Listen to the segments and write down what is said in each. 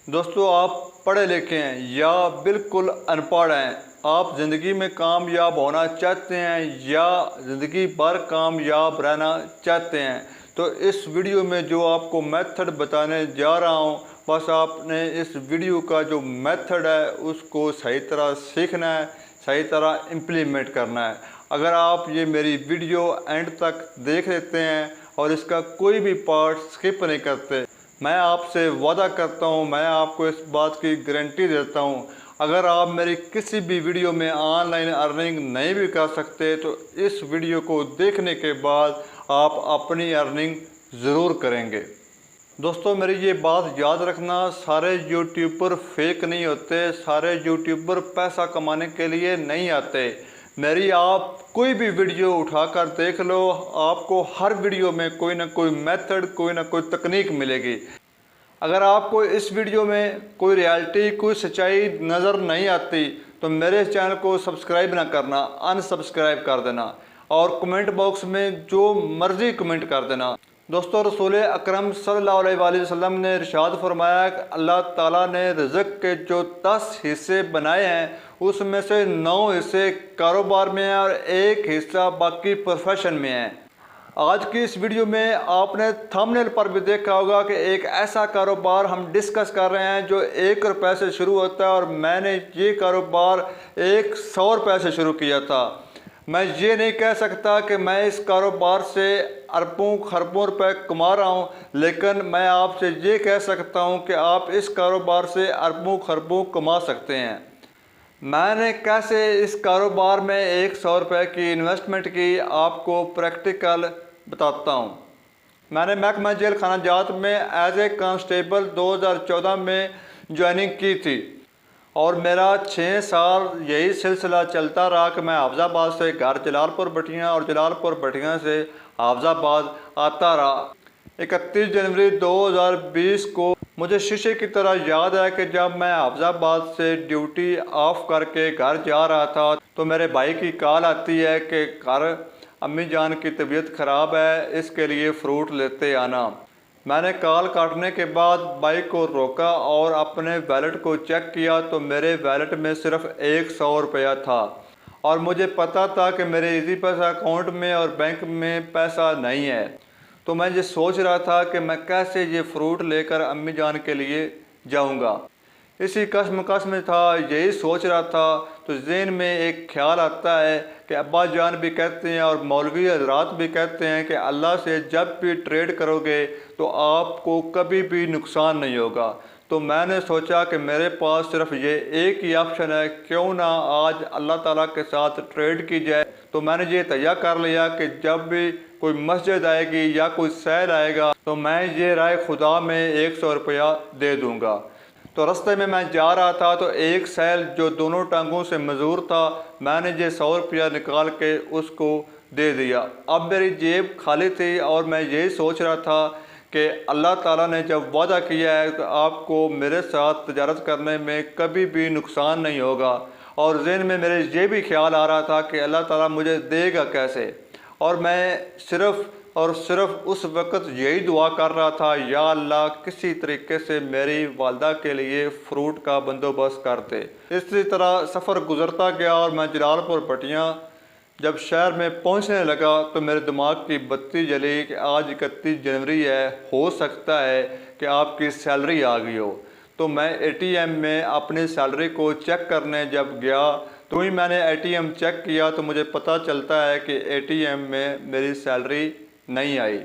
दोस्तों, आप पढ़े लिखे हैं या बिल्कुल अनपढ़ हैं, आप ज़िंदगी में कामयाब होना चाहते हैं या ज़िंदगी भर कामयाब रहना चाहते हैं, तो इस वीडियो में जो आपको मेथड बताने जा रहा हूं, बस आपने इस वीडियो का जो मेथड है उसको सही तरह सीखना है, सही तरह इम्प्लीमेंट करना है। अगर आप ये मेरी वीडियो एंड तक देख लेते हैं और इसका कोई भी पार्ट स्किप नहीं करते, मैं आपसे वादा करता हूं, मैं आपको इस बात की गारंटी देता हूं, अगर आप मेरी किसी भी वीडियो में ऑनलाइन अर्निंग नहीं भी कर सकते तो इस वीडियो को देखने के बाद आप अपनी अर्निंग ज़रूर करेंगे। दोस्तों, मेरी ये बात याद रखना, सारे यूट्यूबर फेक नहीं होते, सारे यूट्यूबर पैसा कमाने के लिए नहीं आते। मेरी आप कोई भी वीडियो उठाकर देख लो, आपको हर वीडियो में कोई ना कोई मेथड, कोई ना कोई तकनीक मिलेगी। अगर आपको इस वीडियो में कोई रियलिटी, कोई सच्चाई नज़र नहीं आती तो मेरे चैनल को सब्सक्राइब ना करना, अनसब्सक्राइब कर देना और कमेंट बॉक्स में जो मर्ज़ी कमेंट कर देना। दोस्तों, रसूल अकरम सल्लल्लाहु अलैहि वसल्लम ने इरशाद फरमाया कि अल्लाह ताला ने रिज़्क़ के जो 10 हिस्से बनाए हैं उसमें से 9 हिस्से कारोबार में हैं और 1 हिस्सा बाकी प्रोफेशन में है। आज की इस वीडियो में आपने थंबनेल पर भी देखा होगा कि एक ऐसा कारोबार हम डिस्कस कर रहे हैं जो 1 रुपये से शुरू होता है और मैंने ये कारोबार 100 रुपये से शुरू किया था। मैं ये नहीं कह सकता कि मैं इस कारोबार से अरबों खरबों रुपए कमा रहा हूँ, लेकिन मैं आपसे ये कह सकता हूँ कि आप इस कारोबार से अरबों खरबों कमा सकते हैं। मैंने कैसे इस कारोबार में 100 रुपये की इन्वेस्टमेंट की, आपको प्रैक्टिकल बताता हूँ। मैंने महकमा जेल खाना जात में एज ए कांस्टेबल 2014 में ज्वाइनिंग की थी और मेरा 6 साल यही सिलसिला चलता रहा कि मैं हाफिज़ाबाद से घर जलालपुर भटियाँ और जलालपुर भटियाँ से हाफिज़ाबाद आता रहा। 31 जनवरी 2020 को मुझे शीशे की तरह याद है कि जब मैं हाफिज़ाबाद से ड्यूटी ऑफ करके घर जा रहा था तो मेरे भाई की कॉल आती है कि घर अम्मी जान की तबीयत ख़राब है, इसके लिए फ़्रूट लेते आना। मैंने कॉल काटने के बाद बाइक को रोका और अपने वैलेट को चेक किया तो मेरे वैलेट में सिर्फ 100 रुपया था और मुझे पता था कि मेरे इजी पैसा अकाउंट में और बैंक में पैसा नहीं है। तो मैं ये सोच रहा था कि मैं कैसे ये फ्रूट लेकर अम्मी जान के लिए जाऊंगा। इसी कश्मकश में था, यही सोच रहा था तो ज़हन में एक ख्याल आता है कि अब्बा जान भी कहते हैं और मौलवी हजरात भी कहते हैं कि अल्लाह से जब भी ट्रेड करोगे तो आपको कभी भी नुकसान नहीं होगा। तो मैंने सोचा कि मेरे पास सिर्फ ये एक ही ऑप्शन है, क्यों ना आज अल्लाह ताला के साथ ट्रेड की जाए। तो मैंने ये तय कर लिया कि जब भी कोई मस्जिद आएगी या कोई सैल आएगा तो मैं ये राय खुदा में 100 रुपया दे दूँगा। तो रास्ते में मैं जा रहा था तो एक सैल जो दोनों टांगों से मजूर था, मैंने ये 100 रुपया निकाल के उसको दे दिया। अब मेरी जेब खाली थी और मैं यही सोच रहा था कि अल्लाह ताला ने जब वादा किया है तो आपको मेरे साथ तजारत करने में कभी भी नुकसान नहीं होगा। और ज़हन में मेरे ये भी ख्याल आ रहा था कि अल्लाह ताला मुझे देगा कैसे, और मैं सिर्फ़ और सिर्फ उस वक़्त यही दुआ कर रहा था, या अल्लाह किसी तरीके से मेरी वालदा के लिए फ़्रूट का बंदोबस्त कर दे। इसी तरह सफ़र गुज़रता गया और मैं जलालपुर भटियाँ जब शहर में पहुंचने लगा तो मेरे दिमाग की बत्ती जली कि आज 31 जनवरी है, हो सकता है कि आपकी सैलरी आ गई हो। तो मैं एटीएम में अपनी सैलरी को चेक करने जब गया तो ही मैंने एटीएम चेक किया तो मुझे पता चलता है कि एटीएम में मेरी सैलरी नहीं आई।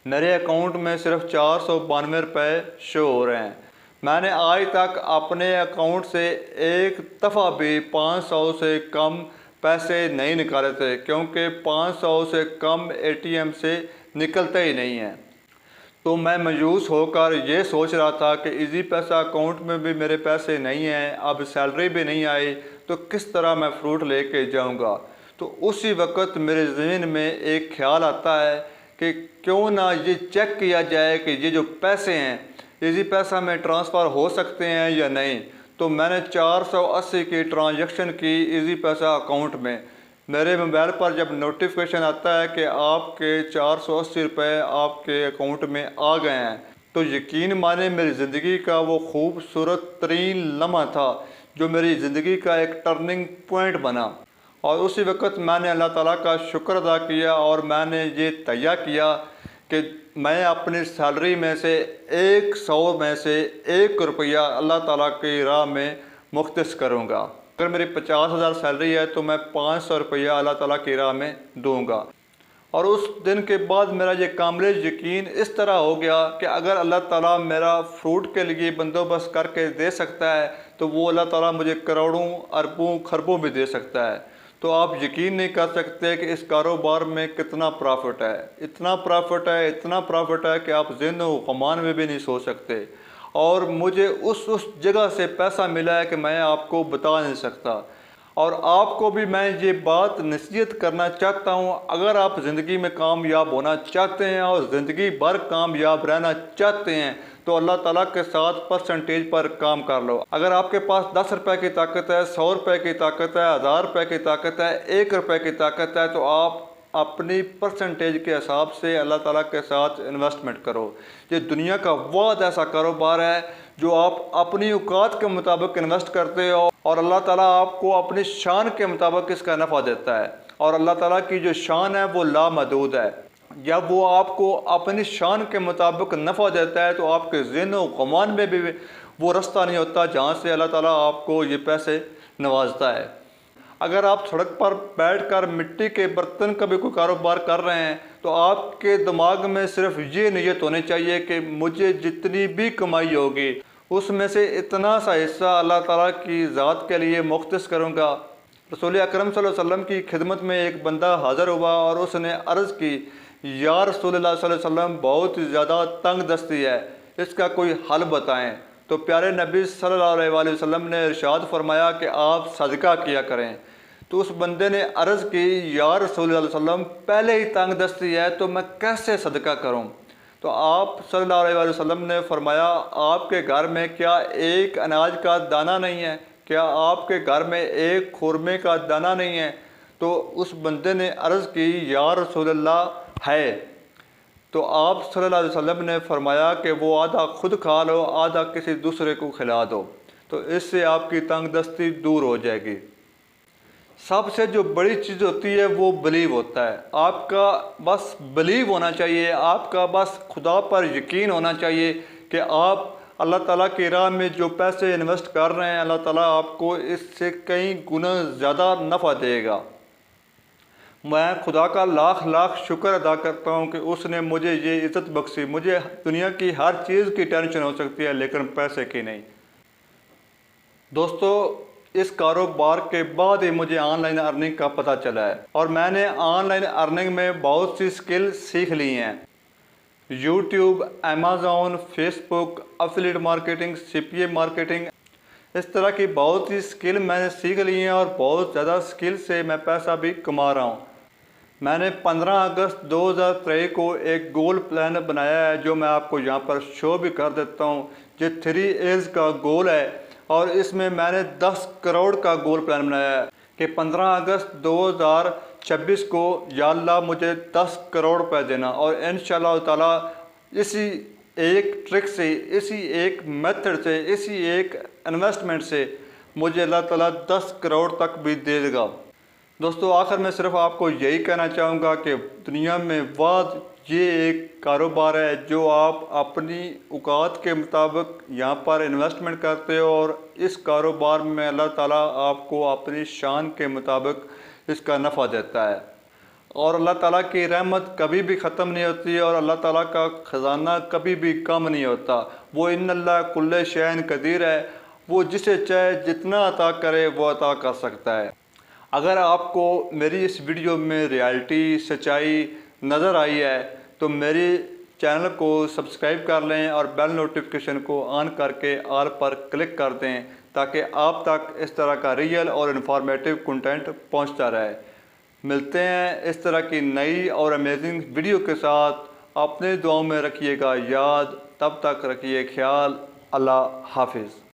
मेरे अकाउंट में सिर्फ 492 रुपये शो हो रहे हैं। मैंने आज तक अपने अकाउंट से एक दफ़ा भी 500 से कम पैसे नहीं निकाले थे, क्योंकि 500 से कम एटीएम से निकलते ही नहीं हैं। तो मैं मायूस होकर ये सोच रहा था कि इजी पैसा अकाउंट में भी मेरे पैसे नहीं हैं, अब सैलरी भी नहीं आई तो किस तरह मैं फ़्रूट लेके जाऊंगा। तो उसी वक्त मेरे ज़हन में एक ख्याल आता है कि क्यों ना ये चेक किया जाए कि ये जो पैसे हैं इजी पैसा में ट्रांसफ़र हो सकते हैं या नहीं। तो मैंने 480 की ट्रांजैक्शन की इजी पैसा अकाउंट में। मेरे मोबाइल पर जब नोटिफिकेशन आता है कि आपके 480 रुपये आपके अकाउंट में आ गए हैं, तो यकीन माने मेरी ज़िंदगी का वो खूबसूरत तरीन लम्हा था जो मेरी ज़िंदगी का एक टर्निंग पॉइंट बना। और उसी वक़्त मैंने अल्लाह ताला का शुक्र अदा किया और मैंने ये तय किया कि मैं अपनी सैलरी में से 100 में से 1 रुपया अल्लाह ताला की राह में मुख्तस करूँगा। अगर मेरी 50,000 सैलरी है तो मैं 500 रुपया अल्लाह ताला की राह में दूँगा। और उस दिन के बाद मेरा ये कामिल यकीन इस तरह हो गया कि अगर अल्लाह ताला मेरा फ्रूट के लिए बंदोबस्त करके दे सकता है तो वो अल्लाह ताला मुझे करोड़ों अरबों खरबों भी दे सकता है। तो आप यकीन नहीं कर सकते कि इस कारोबार में कितना प्रॉफिट है। इतना प्रॉफिट है, इतना प्रॉफिट है कि आप ज़िन्न व गुमान में भी नहीं सोच सकते। और मुझे उस जगह से पैसा मिला है कि मैं आपको बता नहीं सकता। और आपको भी मैं ये बात नसीहत करना चाहता हूँ, अगर आप ज़िंदगी में कामयाब होना चाहते हैं और ज़िंदगी भर कामयाब रहना चाहते हैं तो अल्लाह ताला के साथ परसेंटेज पर काम कर लो। अगर आपके पास 10 रुपये की ताकत है, 100 रुपये की ताकत है, 1000 रुपये की ताकत है, 1 रुपये की ताकत है, तो आप अपनी परसेंटेज के हिसाब से अल्लाह ताला के साथ इन्वेस्टमेंट करो। ये दुनिया का बहुत ऐसा कारोबार है जो आप अपनी औकात के मुताबिक इन्वेस्ट करते हो और अल्लाह ताला आपको अपनी शान के मुताबिक इसका नफ़ा देता है। और अल्लाह ताला की जो शान है वो लामहदूद है। जब वो आपको अपनी शान के मुताबिक नफ़ा देता है तो आपके ज़िन्न व गुमान में भी वो रास्ता नहीं होता जहाँ से अल्लाह ताला आपको ये पैसे नवाजता है। अगर आप सड़क पर बैठकर मिट्टी के बर्तन का भी कोई कारोबार कर रहे हैं तो आपके दिमाग में सिर्फ ये नीयत होनी चाहिए कि मुझे जितनी भी कमाई होगी उसमें से इतना सा हिस्सा अल्लाह ताला की ज़ात के लिए मुख्तस करूँगा। रसूल अकरम सल्लल्लाहु अलैहि वसल्लम की खिदमत में एक बंदा हाज़िर हुआ और उसने अर्ज़ की, या रसूलुल्लाह सल्लल्लाहु अलैहि वसल्लम बहुत ज़्यादा तंग दस्ती है, इसका कोई हल बताएं। तो प्यारे नबी सल्लल्लाहु अलैहि वसल्लम ने इरशाद फरमाया कि आप सदका किया करें। तो उस बंदे ने अर्ज़ की, या रसूलुल्लाह सल्लल्लाहु अलैहि वसल्लम पहले ही तंग दस्ती है तो मैं कैसे सदका करूं? तो आप सल्लल्लाहु अलैहि वसल्लम ने फरमाया, आपके घर में क्या एक अनाज का दाना नहीं है? क्या आपके घर में एक खुरमे का दाना नहीं है? तो उस बंदे ने अर्ज़ की, या रसूलल्लाह है। तो आप सल्लल्लाहु अलैहि वसल्लम ने फरमाया कि वो आधा खुद खा लो, आधा किसी दूसरे को खिला दो, तो इससे आपकी तंग दस्ती दूर हो जाएगी। सबसे जो बड़ी चीज़ होती है वो बिलीव होता है। आपका बस बिलीव होना चाहिए, आपका बस खुदा पर यकीन होना चाहिए कि आप अल्लाह ताला की राह में जो पैसे इन्वेस्ट कर रहे हैं अल्लाह ताला आपको इससे कई गुना ज़्यादा नफ़ा देगा। मैं खुदा का लाख लाख शुक्र अदा करता हूँ कि उसने मुझे ये इज़्ज़त बख्शी। मुझे दुनिया की हर चीज़ की टेंशन हो सकती है लेकिन पैसे की नहीं। दोस्तों, इस कारोबार के बाद ही मुझे ऑनलाइन अर्निंग का पता चला है और मैंने ऑनलाइन अर्निंग में बहुत सी स्किल सीख ली हैं। YouTube, Amazon, Facebook, affiliate marketing, CPA marketing, इस तरह की बहुत सी स्किल मैंने सीख ली हैं और बहुत ज़्यादा स्किल से मैं पैसा भी कमा रहा हूँ। मैंने 15 अगस्त 2023 को एक गोल प्लान बनाया है जो मैं आपको यहाँ पर शो भी कर देता हूँ। ये 3 A's का गोल है और इसमें मैंने 10 करोड़ का गोल प्लान बनाया है कि 15 अगस्त 2026 को या अल्लाह मुझे 10 करोड़ रुपए देना। और इंशाअल्लाह ताला इसी एक ट्रिक से, इसी एक मेथड से, इसी एक इन्वेस्टमेंट से मुझे अल्लाह ताला 10 करोड़ तक भी दे देगा। दोस्तों, आखिर में सिर्फ आपको यही कहना चाहूँगा कि दुनिया में वाद ये एक कारोबार है जो आप अपनी औकात के मुताबिक यहाँ पर इन्वेस्टमेंट करते हो और इस कारोबार में अल्लाह ताला आपको अपनी शान के मुताबिक इसका नफ़ा देता है। और अल्लाह ताला की रहमत कभी भी ख़त्म नहीं होती और अल्लाह ताला का ख़जाना कभी भी कम नहीं होता। वो इन्नल्लाह कुल्ले शैइन कदीर है, वो जिसे चाहे जितना अता करे वो अता कर सकता है। अगर आपको मेरी इस वीडियो में रियलिटी, सच्चाई नज़र आई है तो मेरे चैनल को सब्सक्राइब कर लें और बेल नोटिफिकेशन को ऑन करके ऑल पर क्लिक कर दें ताकि आप तक इस तरह का रियल और इन्फॉर्मेटिव कंटेंट पहुंचता रहे। मिलते हैं इस तरह की नई और अमेजिंग वीडियो के साथ। अपने दुआओं में रखिएगा याद, तब तक रखिए ख्याल। अल्लाह हाफिज़।